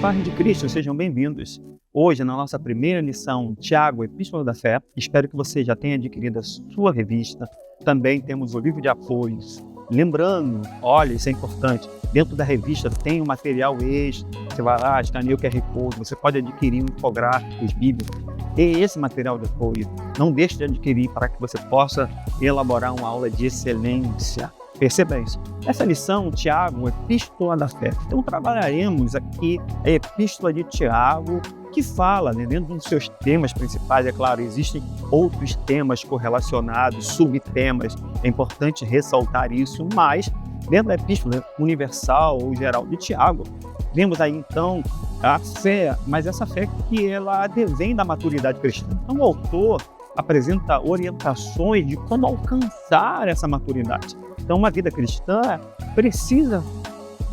Paz de Cristo, sejam bem-vindos. Hoje, na nossa primeira lição, Tiago, Epístola da Fé, espero que você já tenha adquirido a sua revista. Também temos o livro de apoios. Lembrando, olha, isso é importante, dentro da revista tem um material extra, você vai lá, escaneia o QR Code, você pode adquirir um infográficos bíblicos. E esse material de apoio, não deixe de adquirir para que você possa elaborar uma aula de excelência. Perceba isso. Essa lição, Tiago, Epístola da Fé. Então, trabalharemos aqui a Epístola de Tiago, que fala, dentro dos seus temas principais, é claro, existem outros temas correlacionados, subtemas, é importante ressaltar isso, mas dentro da Epístola universal ou geral de Tiago, vemos aí então a fé, mas essa fé que ela advém da maturidade cristã. Então, o autor apresenta orientações de como alcançar essa maturidade. Então, uma vida cristã precisa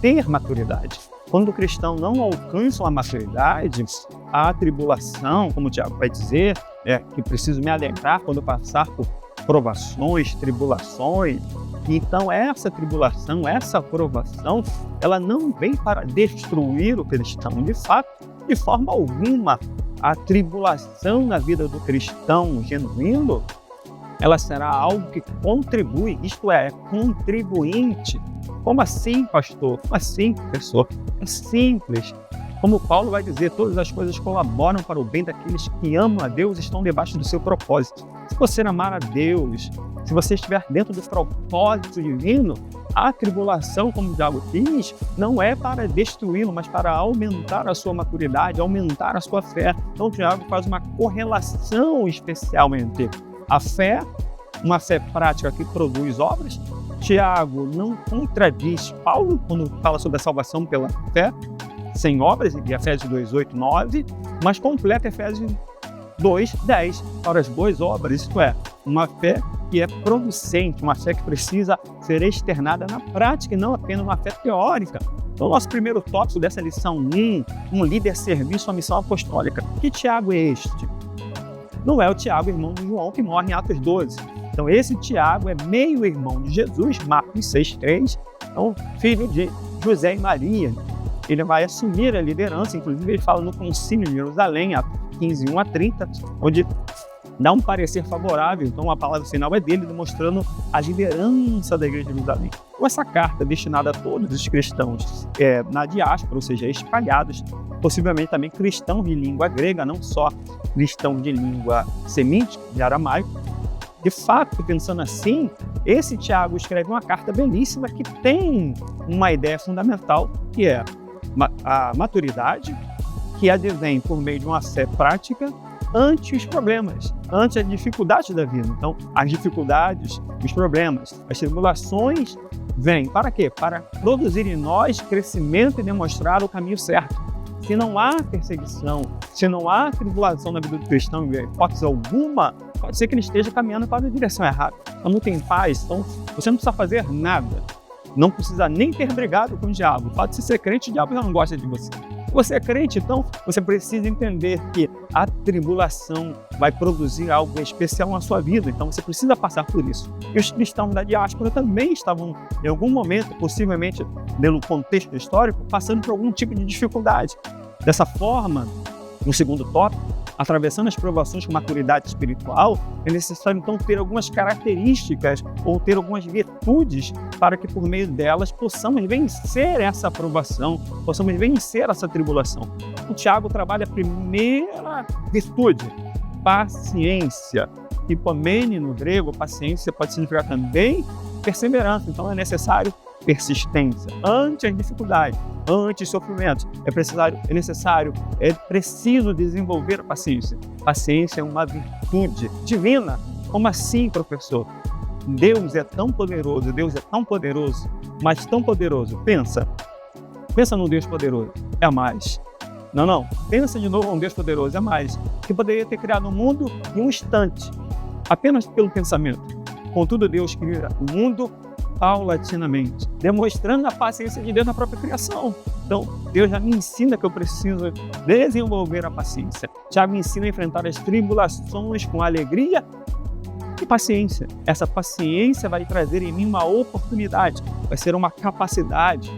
ter maturidade. Quando o cristão não alcança uma maturidade, a tribulação, como o Tiago vai dizer, é que preciso me alegrar quando passar por provações, tribulações. Então, essa tribulação, essa provação, ela não vem para destruir o cristão. De fato, de forma alguma, a tribulação na vida do cristão genuíno, ela será algo que contribui, isto é contribuinte. Como assim, pastor? Como assim, professor? É simples. Como Paulo vai dizer, todas as coisas colaboram para o bem daqueles que amam a Deus e estão debaixo do seu propósito. Se você amar a Deus, se você estiver dentro do propósito divino, a tribulação, como o Tiago diz, não é para destruí-lo, mas para aumentar a sua maturidade, aumentar a sua fé. Então, o Tiago faz uma correlação especial entre a fé, uma fé prática que produz obras. Tiago não contradiz Paulo quando fala sobre a salvação pela fé, sem obras, em Efésios 2, 8, 9, mas completa Efésios 2, 10, para as boas obras, isto é, uma fé que é producente, uma fé que precisa ser externada na prática e não apenas uma fé teórica. Então, nosso primeiro tópico dessa lição 1, um líder serviço à missão apostólica. Que Tiago é este? Não é o Tiago, irmão de João, que morre em Atos 12. Então, esse Tiago é meio-irmão de Jesus, Marcos 6,3, então, filho de José e Maria. Ele vai assumir a liderança, inclusive ele fala no Concílio de Jerusalém, Atos 15, 1 a 30, onde dá um parecer favorável. Então, a palavra final é dele, demonstrando a liderança da Igreja de Jerusalém. Então, essa carta é destinada a todos os cristãos na diáspora, ou seja, espalhados, possivelmente também cristãos de língua grega, não só cristãos de língua semítica, de aramaico. De fato, pensando assim, esse Tiago escreve uma carta belíssima que tem uma ideia fundamental, que é a maturidade, que advém por meio de uma fé prática ante os problemas, ante as dificuldades da vida. Então, as dificuldades, os problemas, as tribulações vêm para quê? Para produzir em nós crescimento e demonstrar o caminho certo. Se não há perseguição, se não há tribulação na vida do cristão, em hipótese alguma, pode ser que ele esteja caminhando para a direção errada. Então, não tem paz, então você não precisa fazer nada. Não precisa nem ter brigado com o diabo. O fato de ser crente, o diabo já não gosta de você. Se você é crente, então você precisa entender que a tribulação vai produzir algo especial na sua vida. Então você precisa passar por isso. E os cristãos da diáspora também estavam, em algum momento, possivelmente, pelo contexto histórico, passando por algum tipo de dificuldade. Dessa forma, no segundo tópico, atravessando as provações com maturidade espiritual, é necessário então ter algumas características ou ter algumas virtudes para que por meio delas possamos vencer essa provação, possamos vencer essa tribulação. O Tiago trabalha a primeira virtude, paciência. Hipomene no grego, paciência pode significar também perseverança, então é necessário persistência ante as dificuldades, ante os sofrimentos. É preciso desenvolver a paciência. Paciência é uma virtude divina. Como assim, professor? Deus é tão poderoso, mas tão poderoso. Pensa num Deus poderoso, é mais. Não, pensa de novo num Deus poderoso, é mais. Que poderia ter criado o mundo em um instante, apenas pelo pensamento. Contudo, Deus cria o mundo paulatinamente, demonstrando a paciência de Deus na própria criação. Então, Deus já me ensina que eu preciso desenvolver a paciência. Já me ensina a enfrentar as tribulações com alegria e paciência. Essa paciência vai trazer em mim uma oportunidade, vai ser uma capacidade.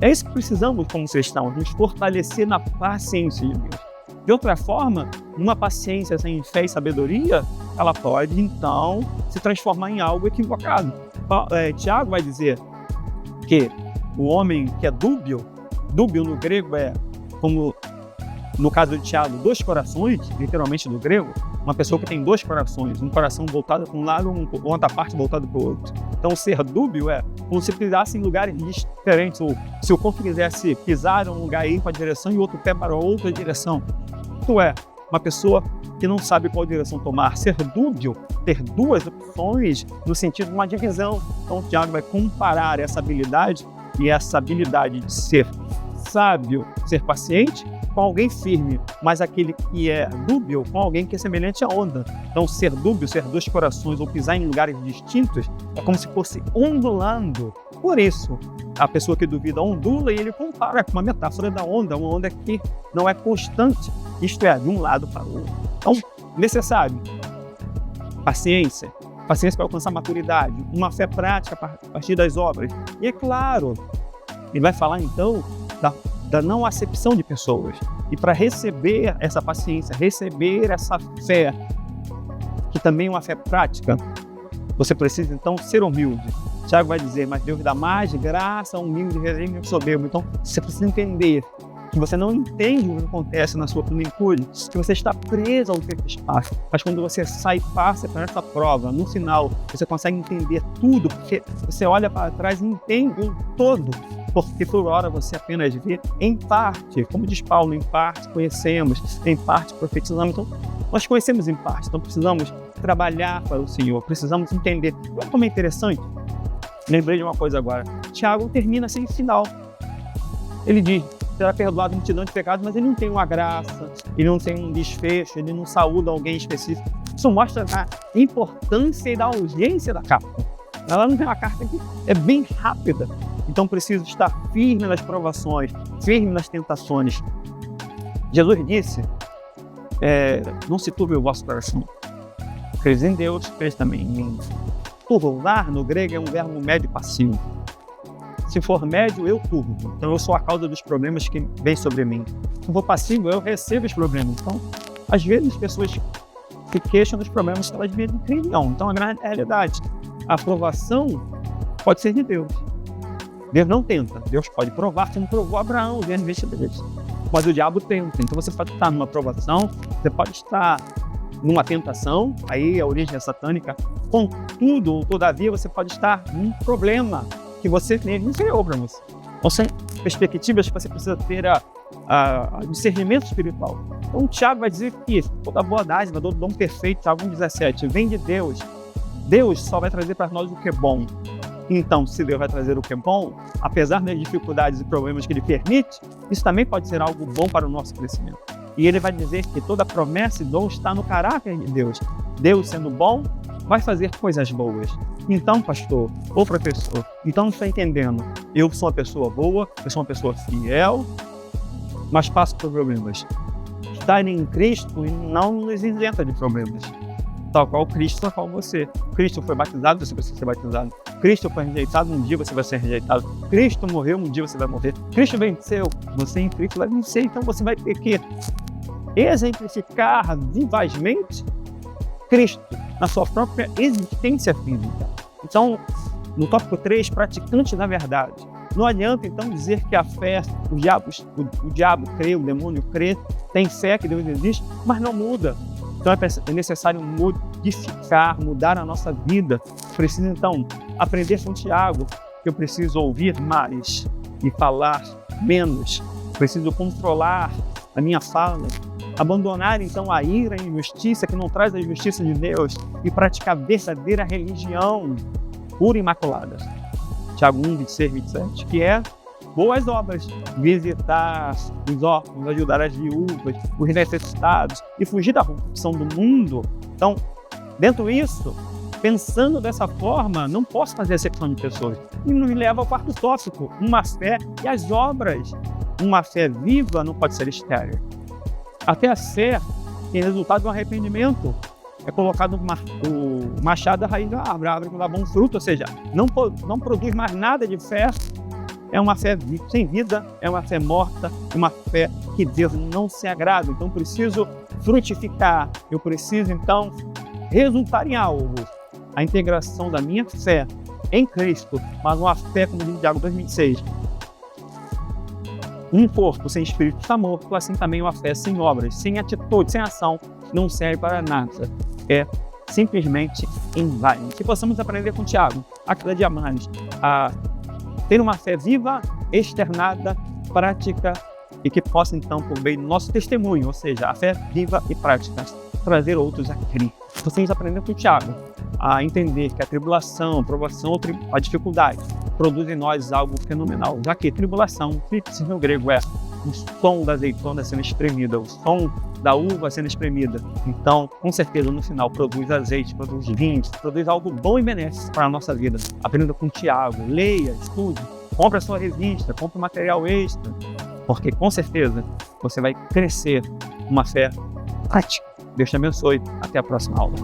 É isso que precisamos como cristãos, nos fortalecer na paciência de Deus. De outra forma, uma paciência sem fé e sabedoria, ela pode, então, se transformar em algo equivocado. Tiago vai dizer que o homem que é dúbio no grego é, como no caso de Tiago, 2 corações, literalmente do grego, uma pessoa que tem 2 corações, um coração voltado para um lado, outra parte voltada para o outro. Então, ser dúbio é como se pisasse em lugares diferentes, ou se o corpo quisesse pisar em um lugar e ir para a direção e o outro pé para outra direção. Isto é, uma pessoa que não sabe qual direção tomar. Ser dúbio, ter 2 opções no sentido de uma divisão. Então, Tiago vai comparar essa habilidade e essa habilidade de ser sábio, ser paciente, com alguém firme, mas aquele que é dúbio com alguém que é semelhante à onda. Então, ser dúbio, ser 2 corações ou pisar em lugares distintos é como se fosse ondulando. Por isso, a pessoa que duvida ondula e ele compara com uma metáfora da onda, uma onda que não é constante, isto é, de um lado para o outro. Então, necessário paciência para alcançar maturidade, uma fé prática a partir das obras. E é claro, ele vai falar então da não acepção de pessoas. E para receber essa paciência, receber essa fé, que também é uma fé prática, você precisa então ser humilde. Tiago vai dizer, mas Deus dá mais graça, humilde, resígnio e soberbo. Então você precisa entender que você não entende o que acontece na sua plenitude, que você está preso ao tempo e espaço. Mas quando você sai e passa por essa prova, no final, você consegue entender tudo, porque você olha para trás e entende um todo. Porque por hora você apenas vê em parte, como diz Paulo, em parte conhecemos, em parte profetizamos. Então, nós conhecemos em parte, então precisamos trabalhar para o Senhor, precisamos entender. Olha como é interessante, lembrei de uma coisa agora. Tiago termina assim, final. Ele diz, será perdoado a multidão de pecados, mas ele não tem uma graça, ele não tem um desfecho, ele não saúda alguém específico. Isso mostra a importância e da urgência da carta. Ela não tem uma carta que é bem rápida. Então preciso estar firme nas provações, firme nas tentações. Jesus disse, não se turbe o vosso coração. Crês em Deus, crês também em mim. Turvar no grego é um verbo médio passivo. Se for médio, eu turvo. Então eu sou a causa dos problemas que vêm sobre mim. Se for passivo, eu recebo os problemas. Então, às vezes as pessoas se queixam dos problemas que elas vivem. Não. Então, na realidade, a aprovação pode ser de Deus. Deus não tenta. Deus pode provar, como provou Abraão, as vezes. Mas o diabo tenta. Então você pode estar numa aprovação, você pode estar numa tentação, aí a origem é satânica. Contudo, ou todavia, você pode estar num problema que você nem criou para você. Então, são perspectivas que você precisa ter a discernimento espiritual. Então, o Tiago vai dizer que toda boa dádiva, todo dom perfeito, Tiago 1,17, vem de Deus. Deus só vai trazer para nós o que é bom. Então, se Deus vai trazer o que é bom, apesar das dificuldades e problemas que Ele permite, isso também pode ser algo bom para o nosso crescimento. E Ele vai dizer que toda promessa e dom está no caráter de Deus. Deus, sendo bom, vai fazer coisas boas. Então, pastor ou professor, então não está entendendo. Eu sou uma pessoa boa, eu sou uma pessoa fiel, mas passo por problemas. Estar em Cristo não nos isenta de problemas. Tal qual Cristo, tal qual você. Cristo foi batizado, você precisa ser batizado. Cristo foi rejeitado, um dia você vai ser rejeitado. Cristo morreu, um dia você vai morrer. Cristo venceu, você em Cristo vai vencer. Então você vai ter que exemplificar vivazmente Cristo na sua própria existência física. Então, no tópico 3, praticante da verdade. Não adianta, então, dizer que a fé, o diabo crê, o demônio crê, tem fé que Deus existe, mas não muda. Então é necessário modificar, mudar a nossa vida. Preciso, então, aprender com Tiago, que eu preciso ouvir mais e falar menos. Preciso controlar a minha fala, abandonar, então, a ira e a injustiça que não traz a justiça de Deus e praticar verdadeira religião pura e imaculada. Tiago 1, 26, 27, que é boas obras, visitar os órfãos, ajudar as viúvas, os necessitados e fugir da corrupção do mundo. Então, dentro disso, pensando dessa forma, não posso fazer acepção de pessoas. E nos leva ao quarto tópico, uma fé e as obras. Uma fé viva não pode ser estéril. Até a fé tem resultado de um arrependimento. É colocado o machado da raiz da árvore, a árvore não dá bom fruto, ou seja, não produz mais nada de fé. é uma fé sem vida, é uma fé morta, é uma fé que Deus não se agrada. Então, eu preciso frutificar, eu preciso, então, resultar em algo. A integração da minha fé em Cristo, mas uma fé, como diz Tiago 2,26, um corpo sem espírito está morto, assim também uma fé sem obras, sem atitude, sem ação, não serve para nada. É simplesmente em vão. Que possamos aprender com Tiago, a cada dia mais, a ter uma fé viva, externada, prática, e que possa, então, por meio do nosso testemunho, ou seja, a fé viva e prática, trazer outros a Cristo. Possamos aprender com Tiago a entender que a tribulação, a provação, a dificuldade produz em nós algo fenomenal, já que tribulação, tripse no grego, é o som da azeitona sendo espremida, o som da uva sendo espremida. Então, com certeza, no final, produz azeite, produz vinho, produz algo bom e benéfico para a nossa vida. Aprenda com Tiago, leia, estude, compre a sua revista, compre material extra, porque com certeza você vai crescer uma fé prática. Deus te abençoe. Até a próxima aula.